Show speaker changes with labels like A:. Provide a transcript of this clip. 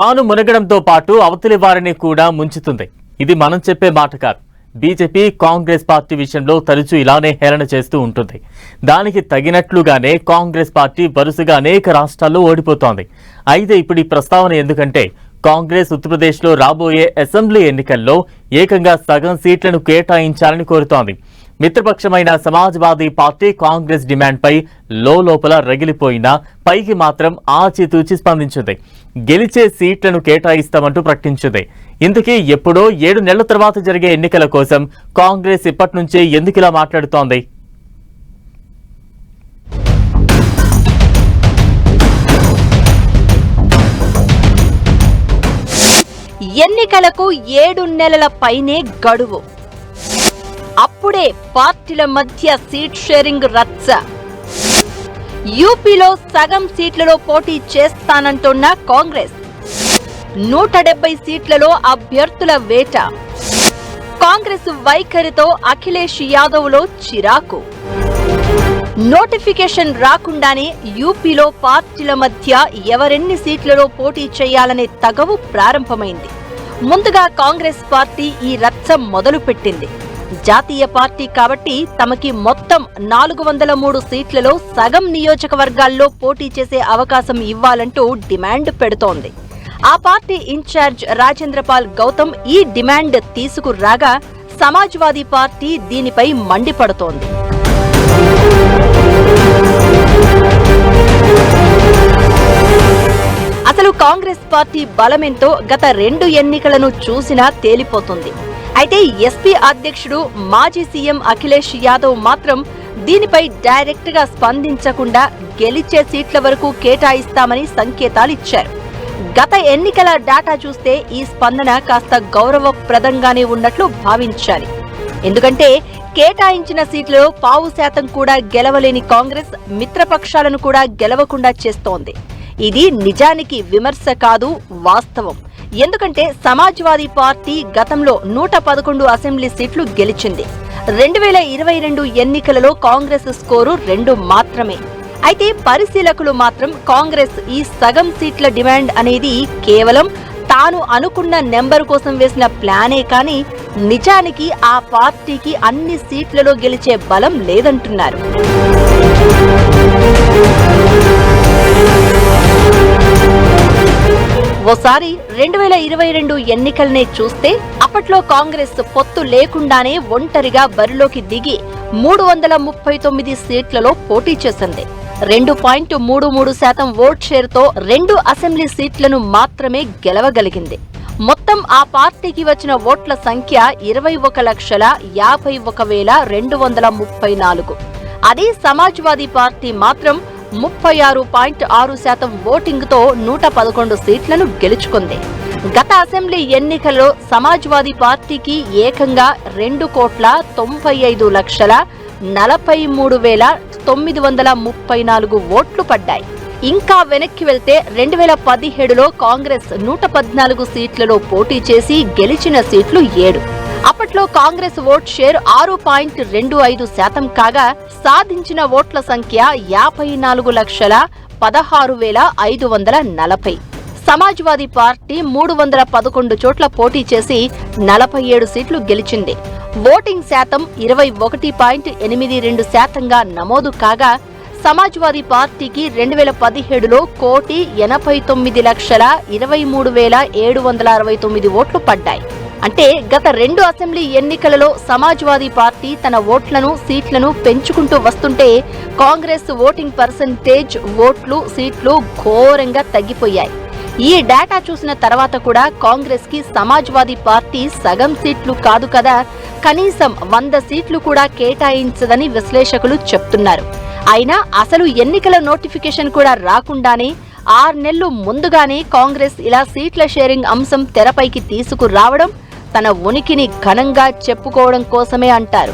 A: తాను మునగడంతో పాటు అవతలి వారిని కూడా ముంచుతుంది. ఇది మనం చెప్పే మాట కాదు. బీజేపీ కాంగ్రెస్ పార్టీ విషయంలో తరచూ ఇలానే హేళన చేస్తూ ఉంటుంది. దానికి తగినట్లుగానే కాంగ్రెస్ పార్టీ వరుసగా అనేక రాష్ట్రాల్లో ఓడిపోతోంది. అయితే ఇప్పుడు ఈ ప్రస్తావన ఎందుకంటే కాంగ్రెస్ ఉత్తరప్రదేశ్లో రాబోయే అసెంబ్లీ ఎన్నికల్లో ఏకంగా సగం సీట్లను కేటాయించాలని కోరుతోంది. మిత్రపక్షమైన సమాజ్వాదీ పార్టీ కాంగ్రెస్ డిమాండ్పై లోపల రగిలిపోయినా పైకి మాత్రం ఆచితూచి స్పందించింది. గెలిచే సీట్లను కేటాయిస్తామంటూ ప్రకటించింది. ఇందుకే ఎప్పుడో 7 నెలల తర్వాత జరిగే ఎన్నికల కోసం కాంగ్రెస్ ఇప్పటి నుంచే ఎందుకిలా మాట్లాడుతోంది?
B: ఎన్నికలకు 7 నెలల పైనే గడువు. అప్పుడే పార్టీల మధ్య సీట్ షేరింగ్ రచ్చ. యూపీలో సగం సీట్లలో పోటీ చేస్తానంటున్న కాంగ్రెస్, 170 సీట్లలో అభ్యర్థుల వేట. కాంగ్రెస్ వైఖరితో అఖిలేష్ యాదవ్లో చిరాకు. నోటిఫికేషన్ రాకుండానే యూపీలో పార్టీల మధ్య ఎవరెన్ని సీట్లలో పోటీ చేయాలనే తగవు ప్రారంభమైంది. ముందుగా కాంగ్రెస్ పార్టీ ఈ రచ్చ మొదలుపెట్టింది. జాతీయ పార్టీ కాబట్టి తమకి మొత్తం 403 సీట్లలో సగం నియోజకవర్గాల్లో పోటీ చేసే అవకాశం ఇవ్వాలంటూ డిమాండ్ పెడుతోంది. ఆ పార్టీ ఇన్ఛార్జ్ రాజేంద్రపాల్ గౌతమ్ ఈ డిమాండ్ తీసుకురాగా సమాజ్వాదీ పార్టీ దీనిపై మండిపడుతోంది. అసలు కాంగ్రెస్ పార్టీ బలమెంతో గత 2 ఎన్నికలను చూసినా తేలిపోతుంది. అయితే ఎస్పీ అధ్యక్షుడు మాజీ సీఎం అఖిలేష్ యాదవ్ మాత్రం దీనిపై డైరెక్ట్ గా స్పందించకుండా గెలిచే సీట్ల వరకు కేటాయిస్తామని సంకేతాలిచ్చారు. గత ఎన్నికల డేటా చూస్తే ఈ స్పందన కాస్త గౌరవప్రదంగానే ఉన్నట్లు భావించాలి. ఎందుకంటే కేటాయించిన సీట్లలో 0.5% కూడా గెలవలేని కాంగ్రెస్ మిత్రపక్షాలను కూడా గెలవకుండా చేస్తోంది. ఇది నిజానికి విమర్శ కాదు, వాస్తవం. ఎందుకంటే సమాజ్వాదీ పార్టీ గతంలో 111 అసెంబ్లీ సీట్లు గెలిచింది. 2022 ఎన్నికలలో కాంగ్రెస్ స్కోరు 2 మాత్రమే. అయితే పరిశీలకులు మాత్రం కాంగ్రెస్ ఈ సగం సీట్ల డిమాండ్ అనేది కేవలం తాను అనుకున్న నెంబర్ కోసం వేసిన ప్లానే కానీ నిజానికి ఆ పార్టీకి అన్ని సీట్లలో గెలిచే బలం లేదంటున్నారు. ఓసారి 2022 ఎన్నికలనే చూస్తే అప్పట్లో కాంగ్రెస్ పొత్తు లేకుండానే ఒంటరిగా బరిలోకి దిగి 339 సీట్లలో పోటీ చేసింది. 2.33% ఓట్ షేర్తో 2 అసెంబ్లీ సీట్లను మాత్రమే గెలవగలిగింది. మొత్తం ఆ పార్టీకి వచ్చిన ఓట్ల సంఖ్య 21,51,234. అదే సమాజ్వాదీ పార్టీ మాత్రం 36.6% ఓటింగ్తో 111 సీట్లను గెలుచుకుంది. గత అసెంబ్లీ ఎన్నికల్లో సమాజ్వాదీ పార్టీకి ఏకంగా 2,95,43,934 ఓట్లు పడ్డాయి. ఇంకా వెనక్కి వెళ్తే 2017లో కాంగ్రెస్ 114 సీట్లలో పోటీ చేసి గెలిచిన సీట్లు 7. అప్పట్లో కాంగ్రెస్ ఓట్ షేర్ 6.25% కాగా సాధించిన ఓట్ల సంఖ్య 54,16,540. సమాజ్వాదీ పార్టీ 311 చోట్ల పోటీ చేసి 47 సీట్లు గెలిచింది. ఓటింగ్ శాతం 21.82%గా నమోదు కాగా సమాజ్వాదీ పార్టీకి 2017లో 1,89,23,769 ఓట్లు పడ్డాయి. అంటే గత 2 అసెంబ్లీ ఎన్నికలలో సమాజ్వాదీ పార్టీ తన ఓట్లను సీట్లను పెంచుకుంటూ వస్తుంటే కాంగ్రెస్ ఓటింగ్ పర్సెంటేజ్ ఓట్లు సీట్లు ఘోరంగా తగ్గిపోయాయి. ఈ డేటా చూసిన తర్వాత కూడా కాంగ్రెస్ కి సమాజ్వాదీ పార్టీ సగం సీట్లు కాదు కదా, కనీసం 100 సీట్లు కూడా కేటాయించదని విశ్లేషకులు చెప్తున్నారు. అయినా అసలు ఎన్నికల నోటిఫికేషన్ కూడా రాకుండానే 6 నెలలు ముందుగానే కాంగ్రెస్ ఇలా సీట్ల షేరింగ్ అంశం తెరపైకి తీసుకురావడం తన ఉనికిని ఘనంగా చెప్పుకోవడం కోసమే అంటారు.